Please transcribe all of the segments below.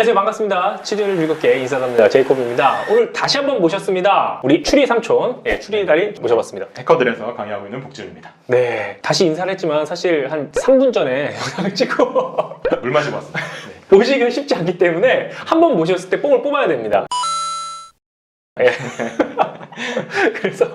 안녕하세요, 반갑습니다. 추리를 즐겁게 인사드립니다. 제이콥입니다. 오늘 다시 한번 모셨습니다. 우리 추리 삼촌, 추리의 달인 모셔봤습니다. 해커들에서 강의하고 있는 복지훈입니다. 네, 다시 인사를 했지만 사실 한 3분 전에 영상을 찍고 물 마시고 왔습니다. 모시기가 쉽지 않기 때문에 한 번 모셨을 때 뽕을 뽑아야 됩니다. 예. 그래서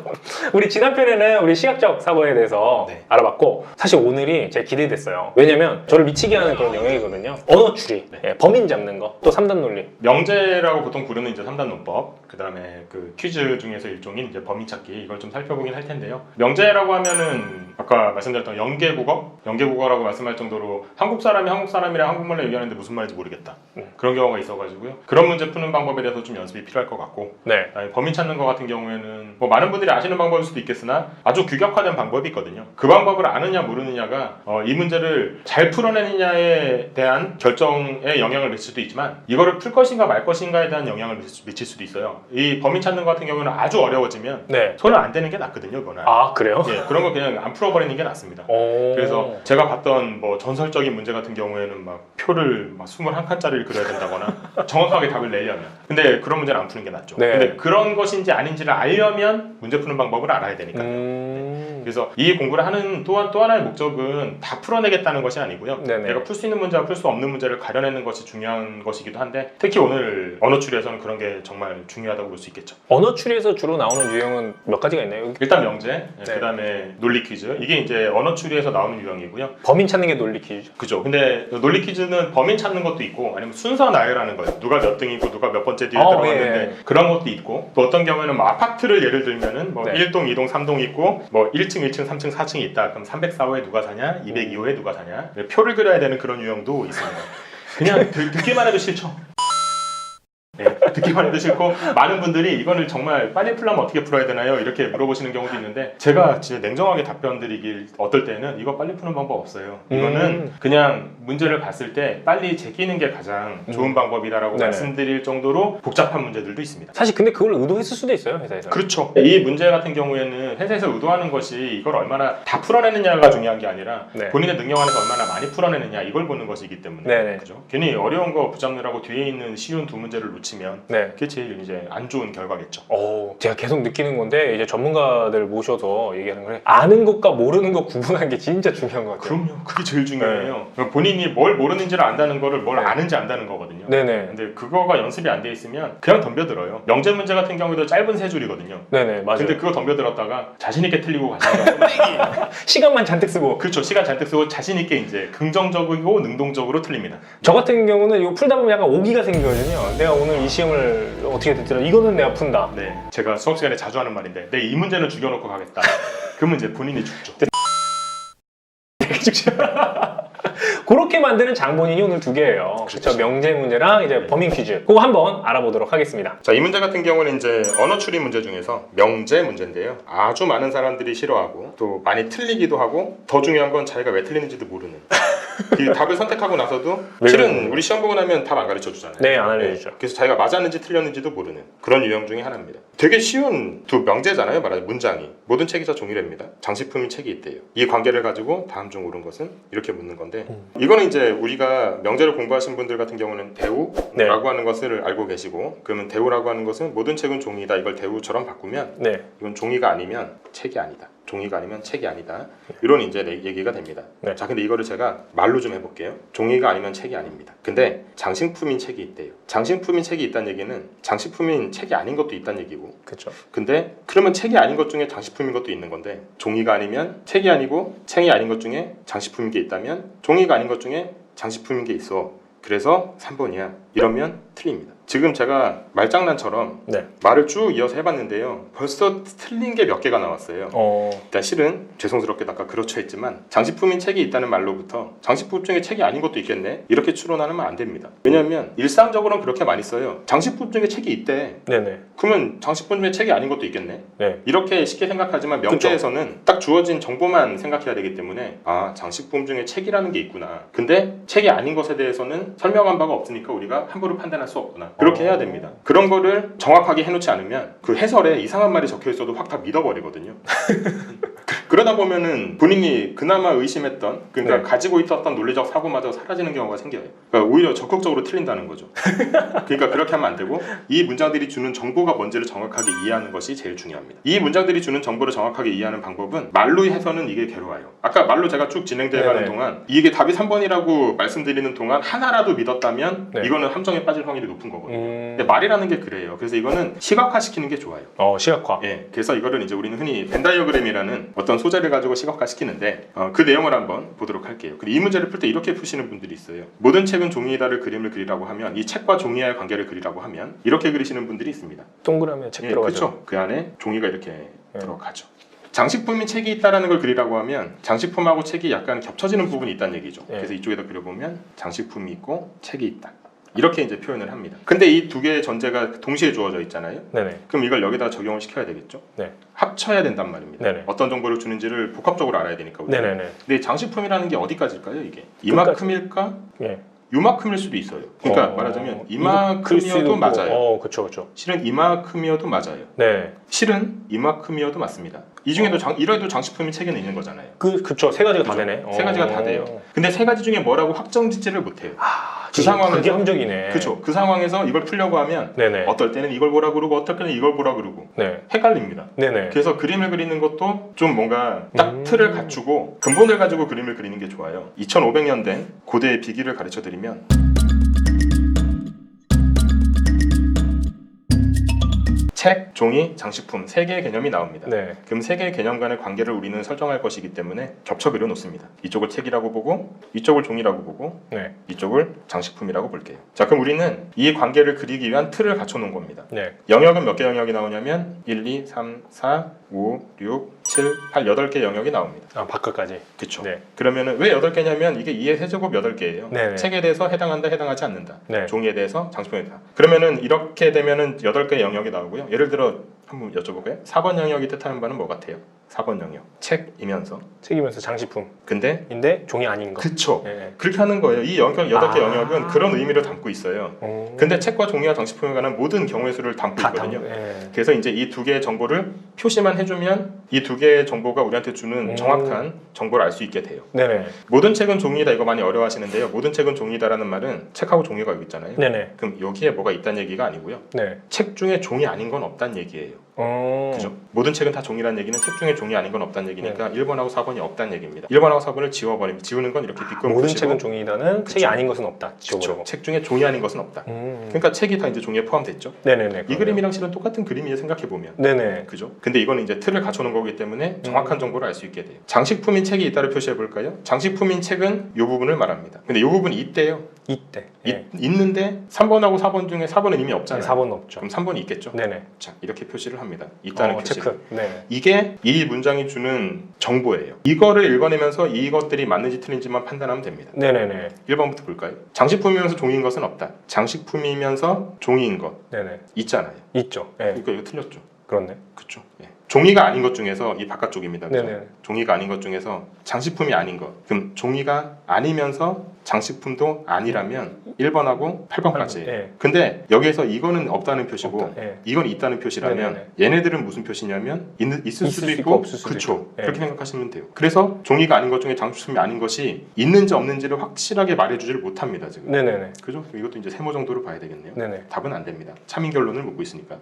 우리 지난 편에는 우리 시각적 사고에 대해서 알아봤고, 사실 오늘이 제가 기대됐어요. 왜냐면 저를 미치게 하는 그런 영역이거든요. 언어 추리, 범인 잡는 거, 또 3단 논리. 명제라고 보통 부르는 이제 3단 논법, 그 다음에 그 퀴즈 중에서 일종인 이제 범인 찾기, 이걸 좀 살펴보긴 할 텐데요. 명제라고 하면은 아까 말씀드렸던 연계국어라고 말씀할 정도로 한국 사람이 한국 사람이랑 한국말로 얘기하는데 무슨 말인지 모르겠다. 그런 경우가 있어가지고요. 그런 문제 푸는 방법에 대해서 좀 연습이 필요할 것 같고, 범인 찾는 거 같은 경우에는 뭐 많은 분들이 아시는 방법일 수도 있겠으나 아주 규격화된 방법이 있거든요. 그 방법을 아느냐 모르느냐가 이 문제를 잘 풀어내느냐에 대한 결정에 영향을 미칠 수도 있지만, 이거를 풀 것인가 말 것인가에 대한 영향을 미칠 수도 있어요. 이 범인 찾는 거 같은 경우는 아주 어려워지면 손을 안 대는 게 낫거든요. 그거는. 아, 그래요? 예, 그런 거 그냥 안 풀어버리는 게 낫습니다. 그래서 제가 봤던 뭐 전설적인 문제 같은 경우에는 막 표를 막 21칸짜리를 그려야 된다거나 정확하게 답을 내려면, 근데 그런 문제는 안 푸는 게 낫죠. 근데 그런 것인지 아닌지를 알려면 문제 푸는 방법을 알아야 되니까요. 그래서 이 공부를 하는 또 하나의 목적은 다 풀어내겠다는 것이 아니고요. 내가 풀 수 있는 문제와 풀 수 없는 문제를 가려내는 것이 중요한 것이기도 한데, 특히 오늘 언어 추리에서는 그런 게 정말 중요하다고 볼 수 있겠죠. 언어 추리에서 주로 나오는 유형은 몇 가지가 있나요? 일단 명제, 그 다음에 논리 퀴즈. 이게 이제 언어 추리에서 나오는 유형이고요. 범인 찾는 게 논리 퀴즈죠. 그죠. 근데 논리 퀴즈는 범인 찾는 것도 있고, 아니면 순서 나열하는 거예요. 누가 몇 등이고 누가 몇 번째 뒤에 들어갔는데 그런 것도 있고, 또 어떤 경우에는 뭐 아파트를 예를 들면은 뭐 1동, 2동, 3동 있고 뭐 1층, 1층, 3층, 4층이 있다. 그럼 304호에 누가 사냐? 202호에 누가 사냐? 표를 그려야 되는 그런 유형도 있습니다. 그냥 듣기만 해도 싫죠. 듣기만 해도 싫고, 많은 분들이 이거를 정말 빨리 풀려면 어떻게 풀어야 되나요? 이렇게 물어보시는 경우도 있는데, 제가 진짜 냉정하게 답변 드리길 어떨 때는 이거 빨리 푸는 방법 없어요. 이거는 그냥 문제를 봤을 때 빨리 제끼는 게 가장 좋은 방법이다라고 말씀드릴 정도로 복잡한 문제들도 있습니다. 사실 근데 그걸 의도했을 수도 있어요, 회사에서. 그렇죠. 이 문제 같은 경우에는 회사에서 의도하는 것이 이걸 얼마나 다 풀어내느냐가 중요한 게 아니라 본인의 능력 안에서 얼마나 많이 풀어내느냐, 이걸 보는 것이기 때문에 그죠? 괜히 어려운 거 붙잡느라고 뒤에 있는 쉬운 두 문제를 놓치면 그게 제일 이제 안 좋은 결과겠죠. 제가 계속 느끼는 건데, 이제 전문가들 모셔서 얘기하는 거는 아는 것과 모르는 것 구분하는 게 진짜 중요한 것 같아요. 그럼요. 그게 제일 중요해요. 본인이 뭘 모르는지를 안다는 거를 뭘 아는지 안다는 거거든요. 근데 그거가 연습이 안 돼 있으면 그냥 덤벼들어요. 명제 문제 같은 경우에도 짧은 세 줄이거든요. 맞아요. 근데 그거 덤벼들었다가 자신 있게 틀리고 가시면 시간만 잔뜩 쓰고. 그렇죠. 시간 잔뜩 쓰고 자신 있게 이제 긍정적이고 능동적으로 틀립니다. 저 같은 경우는 이거 풀다 보면 약간 오기가 생기거든요. 내가 오늘 이 시험을 어떻게 됐더라, 이거는 내가 푼다. 제가 수업 시간에 자주 하는 말인데, 내 이 문제는 죽여놓고 가겠다. 그 문제 본인이 죽죠. 그렇게 만드는 장본인이 오늘 두 개예요. 그렇죠. 명제 문제랑 이제 범인 퀴즈. 그거 한번 알아보도록 하겠습니다. 자, 이 문제 같은 경우는 이제 언어 추리 문제 중에서 명제 문제인데요. 아주 많은 사람들이 싫어하고 또 많이 틀리기도 하고, 더 중요한 건 자기가 왜 틀리는지도 모르는. 그 답을 선택하고 나서도 실은 우리 시험 보고 나면 답 안 가르쳐 주잖아요. 안 알려주죠. 그래서 자기가 맞았는지 틀렸는지도 모르는 그런 유형 중에 하나입니다. 되게 쉬운 두 명제잖아요. 말하자면 문장이 모든 책이 다 종이랍니다. 장식품인 책이 있대요. 이 관계를 가지고 다음 중 옳은 것은 이렇게 묻는 건데, 이거는 이제 우리가 명제를 공부하신 분들 같은 경우는 대우라고 하는 것을 알고 계시고, 그러면 대우라고 하는 것은 모든 책은 종이다, 이걸 대우처럼 바꾸면 이건 종이가 아니면 책이 아니다, 종이가 아니면 책이 아니다, 이런 이제 얘기가 됩니다. 자, 근데 이거를 제가 말로 좀 해볼게요. 종이가 아니면 책이 아닙니다. 근데 장식품인 책이 있대요. 장식품인 책이 있다는 얘기는 장식품인 책이 아닌 것도 있다는 얘기고, 그렇죠. 근데 그러면 책이 아닌 것 중에 장식품인 것도 있는 건데, 종이가 아니면 책이 아니고 책이 아닌 것 중에 장식품인 게 있다면 종이가 아닌 것 중에 장식품인 게 있어. 그래서 3번이야. 이러면 틀립니다. 지금 제가 말장난처럼 말을 쭉 이어서 해봤는데요, 벌써 틀린 게 몇 개가 나왔어요. 일단 실은 죄송스럽게 아까 그렇죠 했지만, 장식품인 책이 있다는 말로부터 장식품 중에 책이 아닌 것도 있겠네, 이렇게 추론하면 안 됩니다. 왜냐하면 일상적으로는 그렇게 많이 써요. 장식품 중에 책이 있대. 그러면 장식품 중에 책이 아닌 것도 있겠네. 이렇게 쉽게 생각하지만 명제에서는 딱 주어진 정보만 생각해야 되기 때문에, 아, 장식품 중에 책이라는 게 있구나. 근데 책이 아닌 것에 대해서는 설명한 바가 없으니까 우리가 함부로 판단할 수 없구나. 그렇게 해야 됩니다. 그런 거를 정확하게 해놓지 않으면 그 해설에 이상한 말이 적혀 있어도 확 다 믿어버리거든요. 그러다 보면은 본인이 그나마 의심했던 그러니까 네. 가지고 있었던 논리적 사고마저 사라지는 경우가 생겨요. 그러니까 오히려 적극적으로 틀린다는 거죠. 그러니까 그렇게 하면 안 되고 이 문장들이 주는 정보가 뭔지를 정확하게 이해하는 것이 제일 중요합니다. 이 문장들이 주는 정보를 정확하게 이해하는 방법은 말로 해서는 이게 괴로워요. 아까 말로 제가 쭉 진행되어가는 네네. 동안 이게 답이 3번이라고 말씀드리는 동안 하나라도 믿었다면 네. 이거는 함정에 빠질 확률이 높은 거거든요. 근데 말이라는 게 그래요. 그래서 이거는 시각화시키는 게 좋아요. 시각화. 예, 그래서 이거를 이제 우리는 흔히 벤다이어그램이라는 어떤 소재를 가지고 시각화시키는데 그 내용을 한번 보도록 할게요. 그리고 이 문제를 풀 때 이렇게 푸시는 분들이 있어요. 모든 책은 종이다를 그림을 그리라고 하면 이 책과 종이와의 관계를 그리라고 하면 이렇게 그리시는 분들이 있습니다. 동그라미에 책 예, 들어가죠. 그렇죠. 그 안에 종이가 이렇게 들어가죠. 장식품이 책이 있다라는 걸 그리라고 하면 장식품하고 책이 약간 겹쳐지는 부분이 있다는 얘기죠. 예. 그래서 이쪽에다 그려보면 장식품이 있고 책이 있다. 이렇게 이제 표현을 합니다. 근데 이 두 개의 전제가 동시에 주어져 있잖아요. 네네. 그럼 이걸 여기다 적용을 시켜야 되겠죠. 네. 합쳐야 된단 말입니다. 네네. 어떤 정보를 주는지를 복합적으로 알아야 되니까. 우리가. 네네네. 근데 장식품이라는 게 어디까지일까요? 이게 이만큼일까? 예. 요만큼일 수도 있어요. 그러니까 말하자면 이만큼이어도 맞아요. 그렇죠, 그렇죠. 실은 이만큼이어도 맞아요. 네. 실은 이만큼이어도 맞습니다. 이 중에도 이래도 장식품이 책에는 있는 거잖아요. 그쵸. 세 가지가 다 그죠? 되네. 세 가지가 다 돼요. 근데 세 가지 중에 뭐라고 확정짓지를 못해요. 그 상황에서- 그게 함정이네. 그렇죠. 그 상황에서 이걸 풀려고 하면 네네. 어떨 때는 이걸 보라 그러고 어떨 때는 이걸 보라 그러고 네. 헷갈립니다. 네네. 그래서 그림을 그리는 것도 좀 뭔가 딱 틀을 갖추고 근본을 가지고 그림을 그리는 게 좋아요. 2500년 된 고대의 비기를 가르쳐 드리면 책, 종이, 장식품 세 개의 개념이 나옵니다. 네. 그럼 세 개의 개념 간의 관계를 우리는 설정할 것이기 때문에 겹쳐 그려 놓습니다. 이쪽을 책이라고 보고 이쪽을 종이라고 보고 네. 이쪽을 장식품이라고 볼게요. 자, 그럼 우리는 이 관계를 그리기 위한 틀을 갖춰 놓은 겁니다. 네. 영역은 몇 개 영역이 나오냐면 1, 2, 3, 4, 5, 6, 7, 8, 8개 영역이 나옵니다. 바깥까지. 그쵸? 네. 그러면은 왜 8개냐면 이게 2의 세제곱 8개예요. 네네. 책에 대해서 해당한다, 해당하지 않는다. 네. 종이에 대해서, 장식품에 대해서. 그러면은 이렇게 되면은 8개 영역이 나오고요. 예를 들어 한번 여쭤볼까요? 4번 영역이 뜻하는 바는 뭐 같아요? 4번 영역. 책이면서. 책이면서 장식품. 근데 인데 종이 아닌 거. 그쵸. 네. 그렇게 하는 거예요. 이 영역 8개 영역은 그런 의미를 담고 있어요. 근데 책과 종이와 장식품에 관한 모든 경우의 수를 담고 있거든요. 네. 그래서 이제 이 두 개의 정보를 표시만 해주면 이 두 개의 정보가 우리한테 주는 정확한 정보를 알 수 있게 돼요. 네네. 모든 책은 종이다 이거 많이 어려워하시는데요. 모든 책은 종이다라는 말은 책하고 종이가 여기 있잖아요. 네네. 그럼 여기에 뭐가 있다는 얘기가 아니고요. 네. 책 중에 종이 아닌 건 없다는 얘기예요. 그죠? 모든 책은 다 종이라는 얘기는 책 중에 종이 아닌 건 없다는 얘기니까 1번하고 4번이 없다는 얘기입니다. 1번하고 4번을 지워버립니다. 지우는 건 이렇게 빗금 모든 푸시고 책은 종이다는 책이 아닌 것은 없다. 그쵸. 지워버리고. 책 중에 종이 아닌 것은 없다. 그러니까 책이 다 이제 종이에 포함됐죠. 네네네. 이 그림이랑 실은 똑같은 그림이에요. 생각해보면. 네네. 그죠? 근데 이거는 이제 틀을 갖춰놓은 거기 때문에 정확한 정보를 알 수 있게 돼요. 장식품인 책이 있다를 표시해 볼까요? 장식품인 책은 이 부분을 말합니다. 근데 이 부분이 있대요. 이때. 예. 있는데 3번하고 4번 중에 4번은 이미 없잖아요. 4번은 없죠. 그럼 3번이 있겠죠? 네네. 자, 이렇게 표시를 합니다. 있다는 표시. 체크. 네. 이게 이 문장이 주는 정보예요. 이거를 읽어내면서 이것들이 맞는지 틀린지만 판단하면 됩니다. 네네네. 1번부터 볼까요? 장식품이면서 종이인 것은 없다. 장식품이면서 종이인 것 네네. 있잖아요. 있죠. 네. 그러니까 이거 틀렸죠. 그렇네. 그렇죠. 예. 종이가 아닌 것 중에서 이 바깥쪽입니다. 그죠? 네네. 종이가 아닌 것 중에서 장식품이 아닌 것. 그럼 종이가 아니면서 장식품도 아니라면 1번하고 8번까지. 네. 근데 여기에서 이거는 없다는 표시고 없다. 네. 이건 있다는 표시라면 네네네. 얘네들은 무슨 표시냐면 있을 수도 있을 있고 없을 수도 그렇죠. 있고. 네. 그렇게 생각하시면 돼요. 그래서 종이가 아닌 것 중에 장식품이 아닌 것이 있는지 없는지를 확실하게 말해주지를 못합니다. 지금. 네네네. 그죠? 이것도 이제 세모 정도로 봐야 되겠네요. 네네. 답은 안 됩니다. 참인 결론을 묻고 있으니까.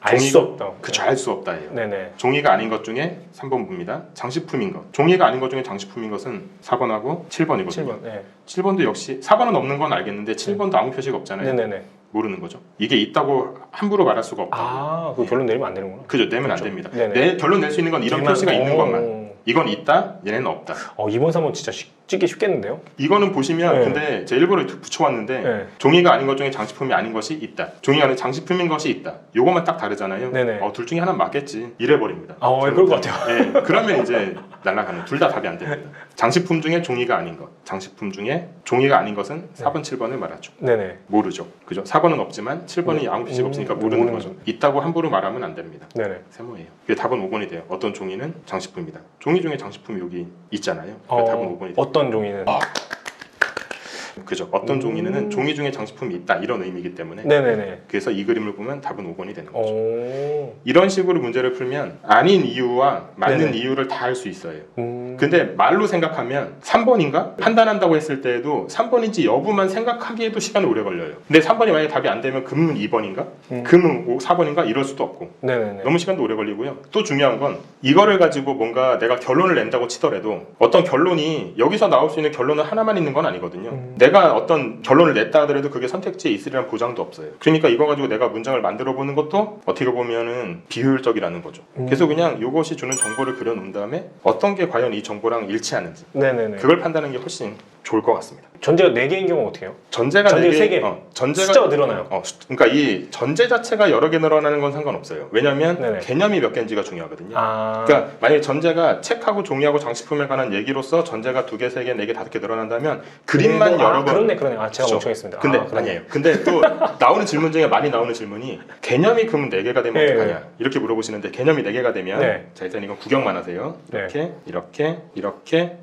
알 수 없다. 그쵸, 알 수 없다예요. 네네. 종이가 아닌 것 중에 3번 봅니다. 장식품인 것. 종이가 아닌 것 중에 장식품인 것은 4번하고 7번이거든요. 7번. 네. 7번도 역시 4번은 없는 건 알겠는데 7번도 아무 표시가 없잖아요. 네네네. 모르는 거죠. 이게 있다고 함부로 말할 수가 없다. 그 결론 내리면 안 되는구나. 그죠, 내면 그렇죠. 안 됩니다. 네네. 결론 낼 수 있는 건 이런 표시가 있는 것만. 이건 있다, 얘네는 없다. 2번, 3번 진짜 찍기 쉽겠는데요? 이거는 보시면 네. 근데 제 일본에 붙여왔는데 네. 종이가 아닌 것 중에 장식품이 아닌 것이 있다. 종이가 아닌 장식품인 것이 있다. 요것만 딱 다르잖아요. 네네. 둘 중에 하나 맞겠지. 이래버립니다. 그럴 것 같아요. 네, 그러면 이제 날아가는 둘 다 답이 안 됩니다. 장식품 중에 종이가 아닌 것, 장식품 중에 종이가 아닌 것은 4번, 7번을 말하죠. 네네. 모르죠. 그죠? 4번은 없지만 7번이 아무 표시가 없으니까 모르는 모르는 거죠. 있다고 함부로 말하면 안 됩니다. 네네. 세모예요. 그게 답은 5번이 돼요. 어떤 종이는 장식품이다. 종이 중에 장식품이 여기 있잖아요. 그러니까 답은 5번이 돼요. 어떤 종이는? 그죠. 어떤 종이는 종이 중에 장식품이 있다 이런 의미이기 때문에 네네네. 그래서 이 그림을 보면 답은 5번이 되는 거죠. 오. 이런 식으로 문제를 풀면 아닌 이유와 맞는 네네. 이유를 다 알 수 있어요. 근데 말로 생각하면 3번인가? 판단한다고 했을 때에도 3번인지 여부만 생각하기에도 시간이 오래 걸려요. 근데 3번이 만약에 답이 안 되면 금은 2번인가? 금은 4번인가? 이럴 수도 없고 네네네. 너무 시간도 오래 걸리고요. 또 중요한 건 이거를 가지고 뭔가 내가 결론을 낸다고 치더라도 어떤 결론이 여기서 나올 수 있는 결론은 하나만 있는 건 아니거든요. 내가 어떤 결론을 냈다 하더라도 그게 선택지에 있으리란 보장도 없어요. 그러니까 이거 가지고 내가 문장을 만들어 보는 것도 어떻게 보면은 비효율적이라는 거죠. 그래서 그냥 이것이 주는 정보를 그려놓은 다음에 어떤 게 과연 이 정보랑 일치하는지 네네네. 그걸 판단하는 게 훨씬 좋을 것 같습니다. 전제가 4개인 경우 어떻게 해요? 전제가 전제 4개, 3개. 전제가 숫자가 늘어나요. 그러니까 이 전제 자체가 여러 개 늘어나는 건 상관없어요. 왜냐하면 네네. 개념이 몇 개인지가 중요하거든요. 아. 그러니까 만약에 전제가 책하고 종이하고 장식품에 관한 얘기로서 전제가 2개, 3개, 4개, 5개 늘어난다면 그림만 여러 번 그러네. 아, 제가 그쵸. 멍청했습니다. 근데 아, 그러네. 아니에요. 근데 또 나오는 질문 중에 많이 나오는 질문이 개념이 그러면 4개가 되면 네. 어떡하냐 이렇게 물어보시는데 개념이 4개가 되면 네. 자 일단 이건 구경만 하세요. 네.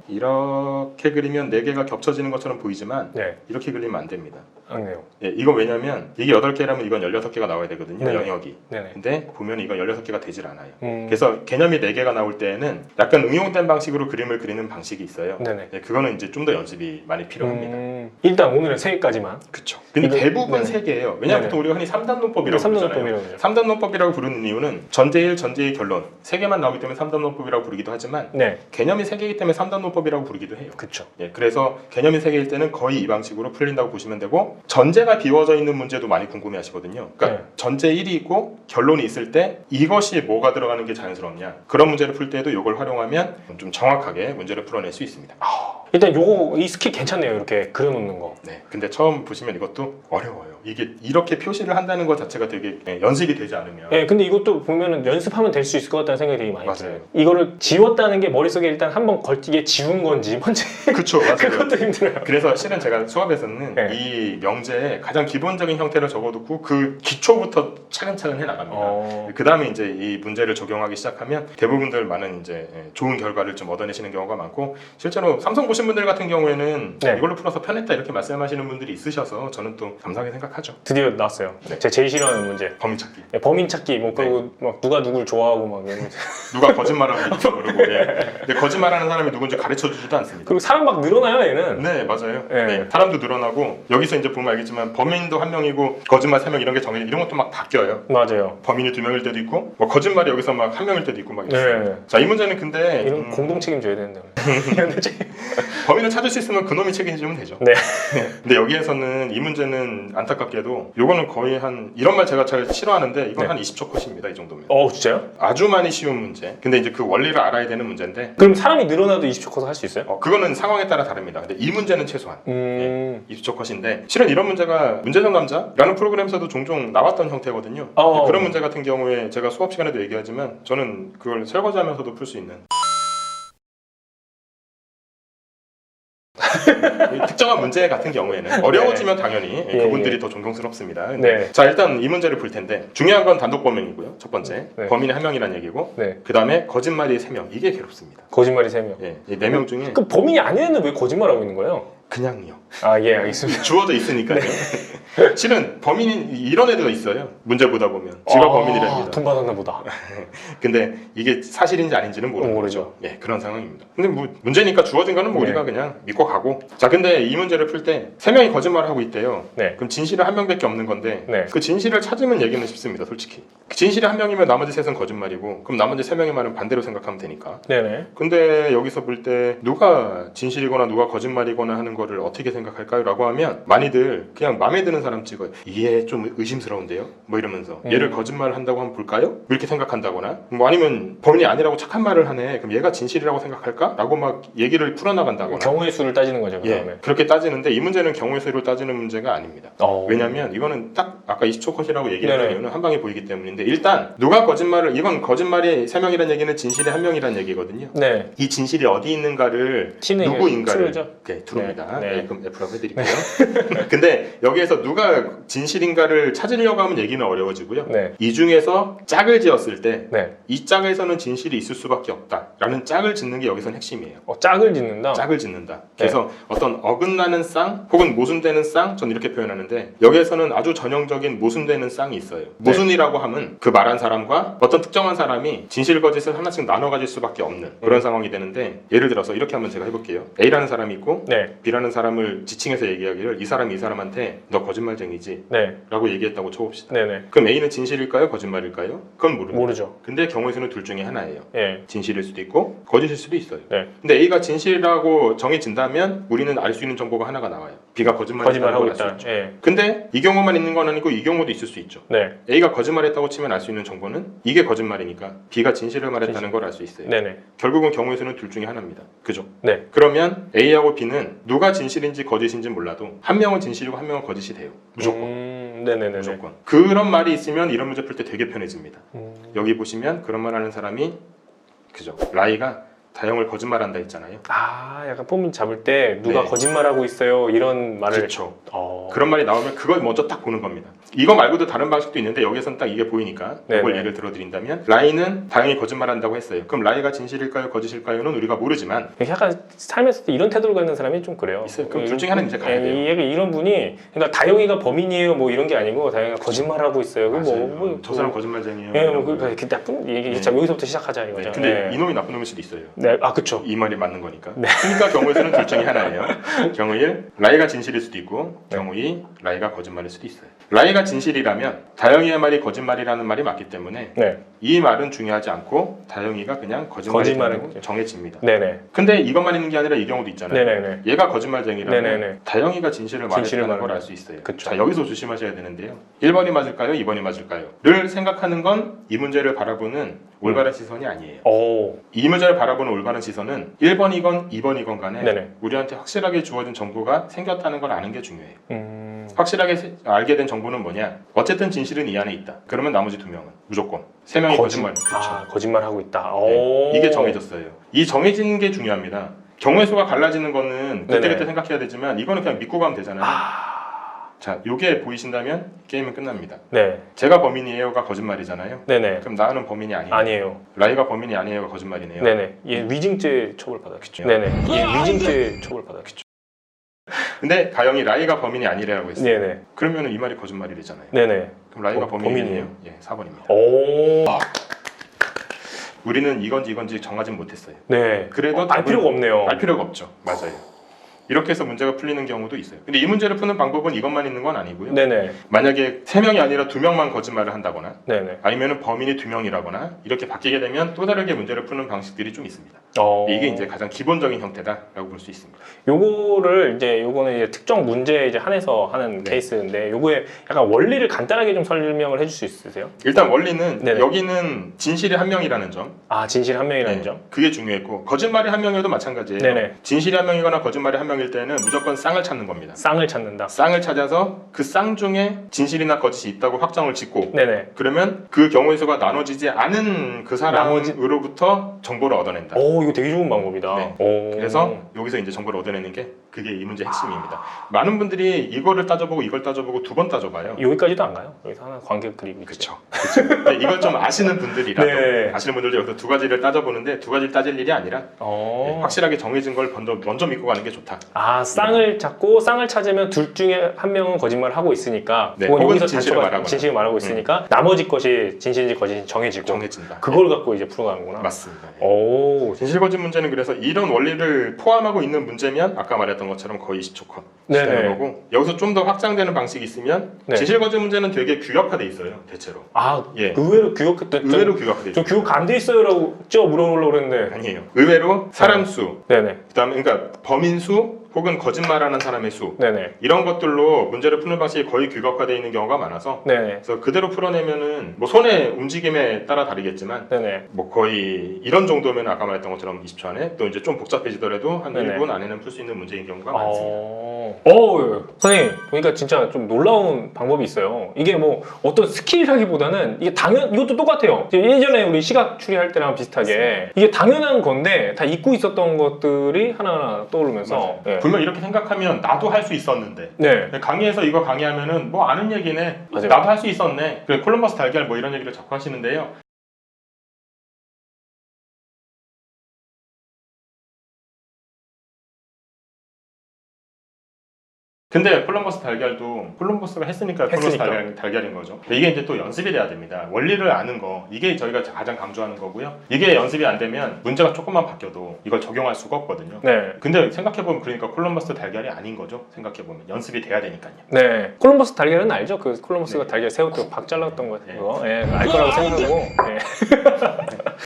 이렇게 그리면 4개가 겹쳐지는 것처럼 보이지만 네. 이렇게 그리면 안 됩니다. 아니네요. 예, 이거 왜냐면 이게 8개라면 이건 16개가 나와야 되거든요. 네네. 영역이. 네네. 근데 보면 이건 16개가 되질 않아요. 그래서 개념이 4개가 나올 때에는 약간 응용된 방식으로 그림을 그리는 방식이 있어요. 네네. 예, 그거는 이제 좀 더 연습이 많이 필요합니다. 일단 오늘은 3개까지만. 그렇죠. 근데 이거- 대부분 네네. 3개예요. 왜냐하면 보통 우리가 흔히 3단론법이라고 부르잖아요. 3단론법이라고 부르는 이유는 전제 1, 전제 2 결론 3개만 나오기 때문에 3단론법이라고 부르기도 하지만 네. 개념이 3개이기 때문에 3단론법이라고 부르기도 해요. 그쵸. 예, 그래서 개념이 3개일 때는 거의 이 방식으로 풀린다고 보시면 되고 전제가 비워져 있는 문제도 많이 궁금해 하시거든요. 그러니까 네. 전제 1이 있고 결론이 있을 때 이것이 뭐가 들어가는 게 자연스럽냐 그런 문제를 풀 때도 이걸 활용하면 좀 정확하게 문제를 풀어낼 수 있습니다. 일단 이 스킬 괜찮네요. 이렇게 그려놓는 거. 네, 근데 처음 보시면 이것도 어려워요. 이게 이렇게 표시를 한다는 것 자체가 되게 연습이 되지 않으면 네, 근데 이것도 보면은 연습하면 될 수 있을 것 같다는 생각이 되게 많이 맞아요. 들어요. 이거를 지웠다는 게 머릿속에 일단 한번 걸치게 지운 건지 먼저 그쵸, 맞아요. 그것도 힘들어요. 그래서 실은 제가 수업에서는 네. 이 명제의 가장 기본적인 형태를 적어두고 그 기초부터 차근차근 해나갑니다. 그 다음에 이제 이 문제를 적용하기 시작하면 대부분들 많은 이제 좋은 결과를 좀 얻어내시는 경우가 많고 실제로 삼성 보신 분들 같은 경우에는 네. 이걸로 풀어서 편했다 이렇게 말씀하시는 분들이 있으셔서 저는 또 감사하게 생각하죠. 드디어 나왔어요. 네. 제가 제일 싫어하는 문제. 범인 찾기. 네, 범인 찾기 뭐 그리고 막 누가 누굴 좋아하고 막 이런 문제. 누가 거짓말하고 있지 모르고. 예. 근데 거짓말하는 사람이 누군지 가르쳐주지도 않습니다. 그리고 사람 막 늘어나요 얘는. 네 맞아요. 네. 네, 사람도 늘어나고 여기서 이제 보면 알겠지만 범인도 1명이고 거짓말 3명 이런 게 정해 이런 것도 막 바뀌어요. 맞아요. 범인이 2명일 때도 있고 뭐 거짓말이 여기서 막 1명일 때도 있고 막 있어요. 네. 자 이 문제는 근데 이런 공동 책임져야 되는데. 이런 책임. 범인을 찾을 수 있으면 그놈이 책임지면 되죠. 네. 근데 여기에서는 이 문제는 안타깝게도 요거는 거의 한 이런 말 제가 잘 싫어하는데 이건 네. 한 20초 컷입니다. 이 정도면. 진짜요? 아주 많이 쉬운 문제. 근데 이제 그 원리를 알아야 되는 문제인데 그럼 사람이 늘어나도 20초 컷을 할 수 있어요? 그거는 상황에 따라 다릅니다. 근데 이 문제는 최소한. 음. 20초 컷인데 실은 이런 문제가 문제정감자라는 프로그램에서도 종종 나왔던 형태거든요. 그런 문제 같은 경우에 제가 수업 시간에도 얘기하지만 저는 그걸 설거지하면서도 풀 수 있는 특정한 문제 같은 경우에는 어려워지면 당연히 그분들이 더 존경스럽습니다. 근데 네. 자 일단 이 문제를 풀 텐데 중요한 건 단독 범행이고요. 첫 번째 네. 범인이 1명이라는 얘기고 네. 그 다음에 거짓말이 3명 이게 괴롭습니다. 거짓말이 3명. 예, 이 4명 중에 그럼 범인이 아니었는데 왜 거짓말하고 있는 거예요? 그냥요. 아, 예, 알겠습니다. 주어져 있으니까요. 실은 범인이 이런 애들 있어요. 문제 보다 보면 지가 범인이랍니다. 돈 받았나 보다. 근데 이게 사실인지 아닌지는 모르는 모르죠. 거죠. 예, 그런 상황입니다. 근데 뭐 문제니까 주어진 거는 뭐 네. 우리가 그냥 믿고 가고. 자, 근데 이 문제를 풀 때 3명이 거짓말을 하고 있대요. 네. 그럼 진실은 1명밖에 없는 건데 네. 그 진실을 찾으면 얘기는 쉽습니다, 솔직히. 그 진실이 1명이면 나머지 3은 거짓말이고 그럼 나머지 3명의 말은 반대로 생각하면 되니까. 네네. 근데 여기서 볼 때 누가 진실이거나 누가 거짓말이거나 하는 거를 어떻게 생각할까요? 라고 하면 많이들 그냥 마음에 드는 사람 찍어요. 이게 좀 의심스러운데요? 뭐 이러면서 얘를 거짓말을 한다고 하면 볼까요? 이렇게 생각한다거나 뭐 아니면 범인이 아니라고 착한 말을 하네. 그럼 얘가 진실이라고 생각할까? 라고 막 얘기를 풀어나간다거나 경우의 수를 따지는 거죠, 그 다음에. 그렇게 따지는데 이 문제는 경우의 수를 따지는 문제가 아닙니다. 왜냐면 이거는 딱 아까 20초 컷이라고 얘기를 네네. 한 이유는 한 방에 보이기 때문인데 근데 일단 누가 거짓말을 이건 거짓말이 3명이라는 얘기는 진실이 1명이라는 얘기거든요. 네. 이 진실이 어디 있는가를 T는 누구인가를 true죠? 네, true입니다. 네. 네, 그럼 F라고 해드릴게요. 근데 여기에서 누가 진실인가를 찾으려고 하면 얘기는 어려워지고요. 네. 이 중에서 짝을 지었을 때 네. 이 짝에서는 진실이 있을 수밖에 없다라는 짝을 짓는 게 여기선 핵심이에요. 짝을 짓는다? 짝을 짓는다. 그래서 어떤 어긋나는 쌍 혹은 모순되는 쌍, 전 이렇게 표현하는데 여기에서는 아주 전형적인 모순되는 쌍이 있어요. 모순이라고 하면 그 말한 사람과 어떤 특정한 사람이 진실 거짓을 하나씩 나눠 가질 수밖에 없는 그런 상황이 되는데 예를 들어서 이렇게 한번 제가 해볼게요. A라는 사람이 있고 네. B라는 사람을 지칭해서 얘기하기를 이 사람이 이 사람한테 너 거짓말쟁이지 네. 라고 얘기했다고 쳐봅시다. 네네. 그럼 A는 진실일까요? 거짓말일까요? 그건 모릅니다. 모르죠. 근데 경우의 수는 둘 중에 하나예요. 예. 진실일 수도 있고 거짓일 수도 있어요. 네. 근데 A가 진실이라고 정해진다면 우리는 알 수 있는 정보가 하나가 나와요. B가 거짓말하고 거짓말했다는 걸 알 수 있다. 있죠. 예. 근데 이 경우만 있는 건 아니고 이 경우도 있을 수 있죠. 네. A가 거짓말했다고 치면 알 수 있는 정보는 이게 거짓말이니까 B가 진실을 말했다는 걸 알 수 있어요. 네네. 결국은 경우의 수는 둘 중에 하나입니다. 그죠? 네. 그러면 A하고 B는 누가 진실인지 거짓인지 몰라도 한 명은 진실이고 한 명은 거짓이 돼요. 무조건. 네네네. 무조건. 그런 말이 있으면 이런 문제 풀 때 되게 편해집니다. 음. 여기 보시면 그런 말 하는 사람이 그죠? 라이가 다영을 거짓말한다 했잖아요. 아, 약간 폼 잡을 때 누가 네. 거짓말하고 있어요 이런 말을. 그렇죠. 그런 말이 나오면 그걸 먼저 딱 보는 겁니다. 이거 말고도 다른 방식도 있는데 여기서는 딱 이게 보이니까 네네. 이걸 예를 들어드린다면 라이는 다영이 거짓말한다고 했어요. 그럼 라이가 진실일까요? 거짓일까요?는 우리가 모르지만 약간 삶에서 이런 태도를 갖는 사람이 좀 그래요. 있어요. 그럼 둘 중에 하나는 이제 가야 돼요. 얘가 이런 분이 그러니까 다영이가 범인이에요 뭐 이런 게 아니고 다영이가 거짓말하고 있어요. 맞아요. 저 사람 거짓말쟁이에요. 예, 뭐 그 나쁜 얘기. 네. 자, 여기서부터 시작하자 이거죠. 네. 근데 네. 이놈이 나쁜 놈일 수도 있어요. 네, 아 그렇죠. 이 말이 맞는 거니까. 네. 그러니까 경우의 수는 둘 중에 하나예요. 경우 1, 라이가 진실일 수도 있고 네. 경우 2, 라이가 거짓말일 수도 있어요. 라이가 진실이라면 다영이의 말이 거짓말이라는 말이 맞기 때문에 네, 이 말은 중요하지 않고 다영이가 그냥 거짓말이라고 정해집니다. 네네, 근데 이것만 있는 게 아니라 이 경우도 있잖아요. 네네네. 얘가 거짓말쟁이라면 네네네. 다영이가 진실을 진실을 말했다는 걸 말하는 알 수 있어요. 그쵸. 자, 여기서 조심하셔야 되는데요. 1번이 맞을까요? 2번이 맞을까요? 를 생각하는 건 이 문제를 바라보는 올바른 시선이 아니에요. 오, 이 문제를 바라보는 올바른 시선은 1번이건 2번이건 간에 네네. 우리한테 확실하게 주어진 정보가 생겼다는 걸 아는 게 중요해요. 확실하게 알게 된 정보는 뭐냐? 어쨌든 진실은 이 안에 있다. 그러면 나머지 두 명은 무조건. 세 명이 거짓말. 그렇죠. 아, 거짓말하고 있다. 네, 오, 이게 정해졌어요. 이 정해진 게 중요합니다. 경우의 수가 갈라지는 거는 그때그때 생각해야 되지만 이거는 그냥 믿고 가면 되잖아요. 자, 요게 보이신다면 게임은 끝납니다. 네, 제가 범인이에요가 거짓말이잖아요. 네네. 그럼 나는 범인이 아니에요. 아니에요. 라이가 범인이 아니에요가 거짓말이네요. 네네. 얘 위증죄 처벌 받아요. 그쵸. 네네. 얘 위증죄 처벌 받아요. 근데 가영이 라이가 범인이 아니라고 했어요. 네네. 그러면 이 말이 거짓말이 되잖아요. 네네. 그럼 라이가 범인이에요? 범인이에요. 예, 4번입니다. 오, 우리는 이건지 정하진 못했어요. 네. 그래도 알 필요가 없네요. 알 필요가 없죠. 맞아요. 이렇게 해서 문제가 풀리는 경우도 있어요. 근데 이 문제를 푸는 방법은 이것만 있는 건 아니고요. 네네. 만약에 3명이 아니라 2명만 거짓말을 한다거나 네네. 아니면 범인이 2명이라거나 이렇게 바뀌게 되면 또 다르게 문제를 푸는 방식들이 좀 있습니다. 이게 이제 가장 기본적인 형태다라고 볼 수 있습니다. 요거는 이제 특정 문제에 이제 한해서 하는 네. 케이스인데 요거에 약간 원리를 간단하게 좀 설명을 해줄 수 있으세요? 일단 원리는 네네. 여기는 진실이 한 명이라는 점, 아, 진실 한 명이라는 점. 그게 중요했고 거짓말이 한 명이어도 마찬가지예요. 네네. 진실이 한 명이거나 거짓말이 한 명일 때는 무조건 쌍을 찾는 겁니다. 쌍을 찾는다. 쌍을 찾아서 그 쌍 중에 진실이나 거짓이 있다고 확정을 짓고 네네. 그러면 그 경우의 수가 나눠지지 않은 그 사람으로부터 정보를 얻어낸다. 오, 이거 되게 좋은 방법이다. 네. 오. 그래서 여기서 이제 정보를 얻어내는 게 그게 이 문제의 핵심입니다. 많은 분들이 이거를 따져보고 이걸 따져보고 두 번 따져봐요. 여기까지도 안 가요. 여기서 하나 관계 그리고 있죠. 그렇죠. 근데 이걸 좀 아시는 분들이라도 네. 아시는 분들도 여기서 두 가지를 따져보는데 두 가지를 따질 일이 아니라 확실하게 정해진 걸 먼저 믿고 가는 게 좋다. 아, 쌍을 찾고 쌍을 찾으면 둘 중에 한 명은 거짓말을 하고 있으니까 네, 그건 혹은 여기서 진실을 말하거나. 진실을 말하고 있으니까 나머지 것이 진실인지 거짓인지 정해진다. 그걸 갖고 이제 풀어가는구나. 맞습니다. 오, 진실 거짓 문제는 그래서 이런 원리를 포함하고 있는 문제면 아까 말했던 것처럼 거의 20초 컷 네네. 시간인 거고 여기서 좀 더 확장되는 방식이 있으면 네. 진실 거짓 문제는 되게 규격화돼 있어요. 대체로. 아, 예. 의외로 규격했던 의외로 규격화돼 저 있어요. 규격 안 돼 있어요라고 물어보려고 그랬는데 아니에요. 의외로 사람 수, 네네. 그다음에 그러니까 범인 수 혹은 거짓말하는 사람의 수 네네. 이런 것들로 문제를 푸는 방식이 거의 규격화되어 있는 경우가 많아서 네네. 그래서 그대로 풀어내면은 뭐 손의 움직임에 따라 다르겠지만 네네. 뭐 거의 이런 정도면 아까 말했던 것처럼 20초 안에 또 이제 좀 복잡해지더라도 한 네네. 1분 안에는 풀 수 있는 문제인 경우가 많습니다. 선생님 보니까 진짜 좀 놀라운 방법이 있어요. 이게 뭐 어떤 스킬이라기보다는 이게 이것도 똑같아요. 예전에 우리 시각 추리할 때랑 비슷하게 이게 당연한 건데 다 잊고 있었던 것들이 하나하나 떠오르면서 네. 분명 이렇게 생각하면 나도 할 수 있었는데 네. 강의에서 이거 강의하면은 뭐 아는 얘기네 맞아요. 나도 할 수 있었네 그래 콜럼버스 달걀 뭐 이런 얘기를 자꾸 하시는데요. 근데 콜럼버스 달걀도 콜럼버스가 했으니까 콜럼버스 달걀인 거죠. 이게 이제 또 연습이 돼야 됩니다. 원리를 아는 거 이게 저희가 가장 강조하는 거고요. 이게 연습이 안 되면 문제가 조금만 바뀌어도 이걸 적용할 수가 없거든요. 네. 근데 생각해보면 그러니까 콜럼버스 달걀이 아닌 거죠. 생각해보면 연습이 돼야 되니까요. 네. 콜럼버스 달걀은 알죠? 그 콜럼버스가 네. 달걀 새우도 박 잘랐던 거. 네. 그거. 예, 알 거라고 생각하고. 예.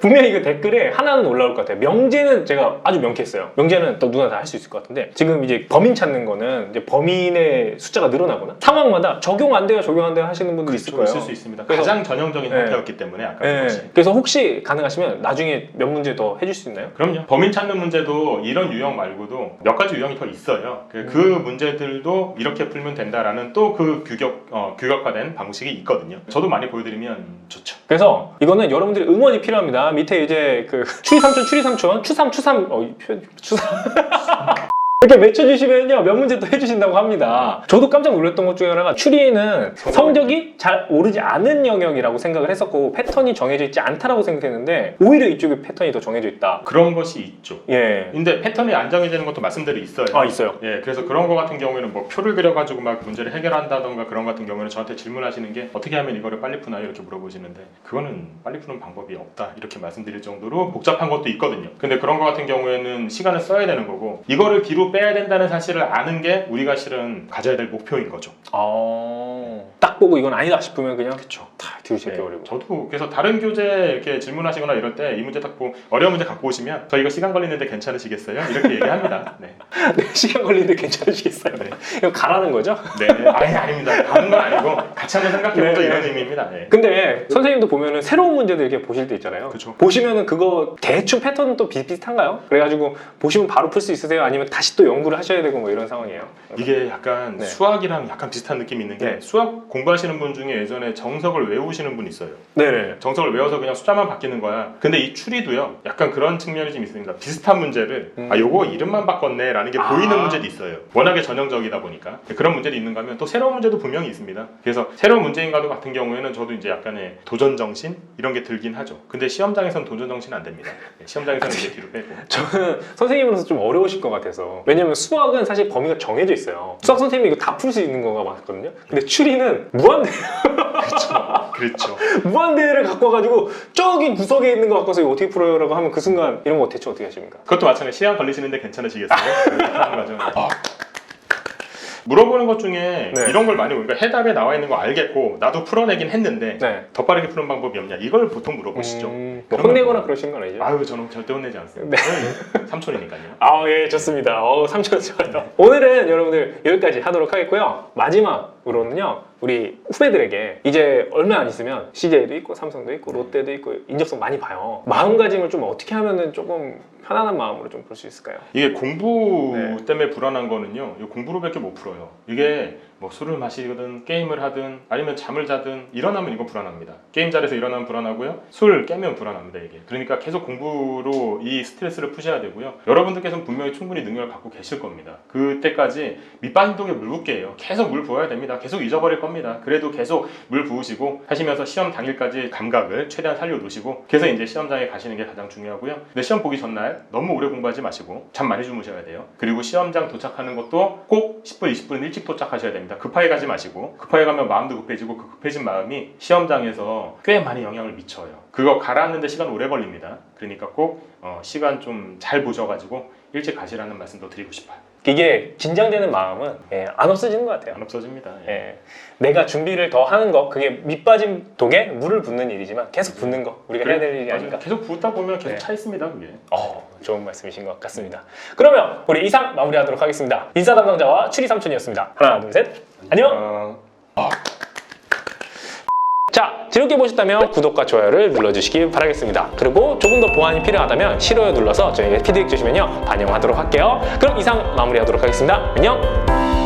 분명히 이거 댓글에 하나는 올라올 것 같아요. 명제는 제가 아주 명쾌했어요. 명제는 또 누구나 다 할 수 있을 것 같은데 지금 이제 범인 찾는 거는 이제 범인의 숫자가 늘어나거나 상황마다 적용 안 돼요, 적용 안 돼요 하시는 분들 있을 거예요. 있을 수 있습니다. 그래서, 가장 전형적인 형태였기 때문에 아까 그것이. 그래서 혹시 가능하시면 나중에 몇 문제 더 해줄 수 있나요? 그럼요. 범인 찾는 문제도 이런 유형 말고도 몇 가지 유형이 더 있어요. 그 문제들도 이렇게 풀면 된다라는 또 그 규격화된 방식이 있거든요. 저도 많이 보여드리면 좋죠. 그래서 이거는 여러분들의 응원이 필요합니다. 밑에 이제 그 추리삼촌, 추삼 이렇게 외쳐주시면요 몇 문제 또 해주신다고 합니다. 저도 깜짝 놀랐던 것 중에 하나가 추리는 성적이 잘 오르지 않은 영역이라고 생각을 했었고 패턴이 정해져 있지 않다라고 생각했는데 오히려 이쪽에 패턴이 더 정해져 있다. 그런 것이 있죠. 예. 근데 패턴이 안 정해지는 것도 말씀대로 있어요. 아 있어요. 예, 그래서 그런 거 같은 경우에는 뭐 표를 그려가지고 막 문제를 해결한다던가 그런 같은 경우에는 저한테 질문하시는 게 어떻게 하면 이거를 빨리 푸나요? 이렇게 물어보시는데 그거는 빨리 푸는 방법이 없다 이렇게 말씀드릴 정도로 복잡한 것도 있거든요. 근데 그런 거 같은 경우에는 시간을 써야 되는 거고 이거를 뒤로 빼야 된다는 사실을 아는 게 우리가 실은 가져야 될 목표인 거죠. 딱 보고 이건 아니다 싶으면 그냥 그렇죠. 다 뒤로 제껴버리고. 저도 그래서 다른 교재 이렇게 질문하시거나 이럴 때 이 문제 딱 보고 어려운 문제 갖고 오시면 저 이거 시간 걸리는데 괜찮으시겠어요? 이렇게 얘기합니다. 네. 네, 시간 걸리는데 괜찮으시겠어요? 네. 이거 가라는 거죠? 네. 아닙니다. 가는 건 아니고 같이 한번 생각해보자 네. 이런 의미입니다. 네. 근데 선생님도 보면은 새로운 문제들 이렇게 보실 때 있잖아요. 그쵸. 보시면은 그거 대충 패턴은 또 비슷비슷한가요? 그래가지고 보시면 바로 풀 수 있으세요? 아니면 다시 또 연구를 하셔야 되고 뭐 이런 상황이에요? 이게 약간 네. 수학이랑 약간 비슷한 느낌이 있는 게 네. 수학 공부하시는 분 중에 예전에 정석을 외우시는 분 있어요. 네네. 정석을 외워서 그냥 숫자만 바뀌는 거야. 근데 이 추리도요. 약간 그런 측면이 좀 있습니다. 비슷한 문제를 요거 이름만 바꿨네 라는 게 보이는 문제도 있어요. 워낙에 전형적이다 보니까 그런 문제도 있는가 하면 또 새로운 문제도 분명히 있습니다. 그래서 새로운 문제인가도 같은 경우에는 저도 이제 약간의 도전 정신 이런 게 들긴 하죠. 근데 시험장에서는 도전 정신 안 됩니다. 시험장에서는 이제 뒤로 빼고. 저는 선생님으로서 좀 어려우실 것 같아서 왜냐면 수학은 사실 범위가 정해져 있어요. 수학 선생님이 이거 다 풀 수 있는 거가 많거든요. 근데 추리는 무한대 그렇죠. 무한대를 갖고 와가지고 저기 구석에 있는 거 갖고서 이거 어떻게 풀어요라고 하면 그 순간 이런 거 대충 어떻게 하십니까? 그것도 마찬가지. 시간 걸리시는데 괜찮으시겠어요? 그렇게 하는 거죠. 물어보는 것 중에 네. 이런 걸 많이 보니까 해답에 나와 있는 거 알겠고 나도 풀어내긴 했는데 네. 더 빠르게 푸는 방법이 없냐 이걸 보통 물어보시죠. 뭐 혼내거나 그러시는 건 아니죠? 아유 저는 절대 혼내지 않습니다. 네. 삼촌이니까요. 아, 예, 좋습니다. 3천 좋아요. 오늘은 여러분들 여기까지 하도록 하겠고요. 마지막으로는요, 우리 후배들에게 이제 얼마 안 있으면 CJ도 있고, 삼성도 있고, 롯데도 있고, 인적성 많이 봐요. 마음가짐을 좀 어떻게 하면은 조금 편안한 마음으로 좀 볼 수 있을까요? 이게 공부 네. 때문에 불안한 거는요, 이 공부로밖에 못 풀어요. 이게 뭐 술을 마시든 게임을 하든 아니면 잠을 자든 일어나면 이거 불안합니다. 게임 잘해서 일어나면 불안하고요. 술 깨면 불안합니다. 이게. 그러니까 계속 공부로 이 스트레스를 푸셔야 되고요. 여러분들께서는 분명히 충분히 능력을 갖고 계실 겁니다. 그때까지 밑빠진 독에 물 붓게예요. 계속 물 부어야 됩니다. 계속 잊어버릴 겁니다. 그래도 계속 물 부으시고 하시면서 시험 당일까지 감각을 최대한 살려두시고 그래서 이제 시험장에 가시는 게 가장 중요하고요. 근데 시험 보기 전날 너무 오래 공부하지 마시고 잠 많이 주무셔야 돼요. 그리고 시험장 도착하는 것도 꼭 10분, 20분 일찍 도착하셔야 됩니다. 급하게 가지 마시고 급하게 가면 마음도 급해지고 그 급해진 마음이 시험장에서 꽤 많이 영향을 미쳐요. 그거 가라앉는데 시간 오래 걸립니다. 그러니까 꼭 시간 좀 잘 보셔가지고 일찍 가시라는 말씀도 드리고 싶어요. 이게 긴장되는 마음은 안 없어지는 것 같아요. 안 없어집니다. 내가 준비를 더 하는 거, 그게 밑빠진 독에 물을 붓는 일이지만 계속 붓는 거 우리가 해야 될 일이 맞아요. 아닌가. 계속 붓다 보면 계속 네. 차 있습니다, 그게. 좋은 말씀이신 것 같습니다. 그러면 우리 이상 마무리하도록 하겠습니다. 인사 담당자와 추리 삼촌이었습니다. 하나, 둘, 셋. 안녕. 자, 즐겁게 보셨다면 구독과 좋아요를 눌러주시기 바라겠습니다. 그리고 조금 더 보완이 필요하다면 싫어요 눌러서 저에게 피드백 주시면요 반영하도록 할게요. 그럼 이상 마무리하도록 하겠습니다. 안녕.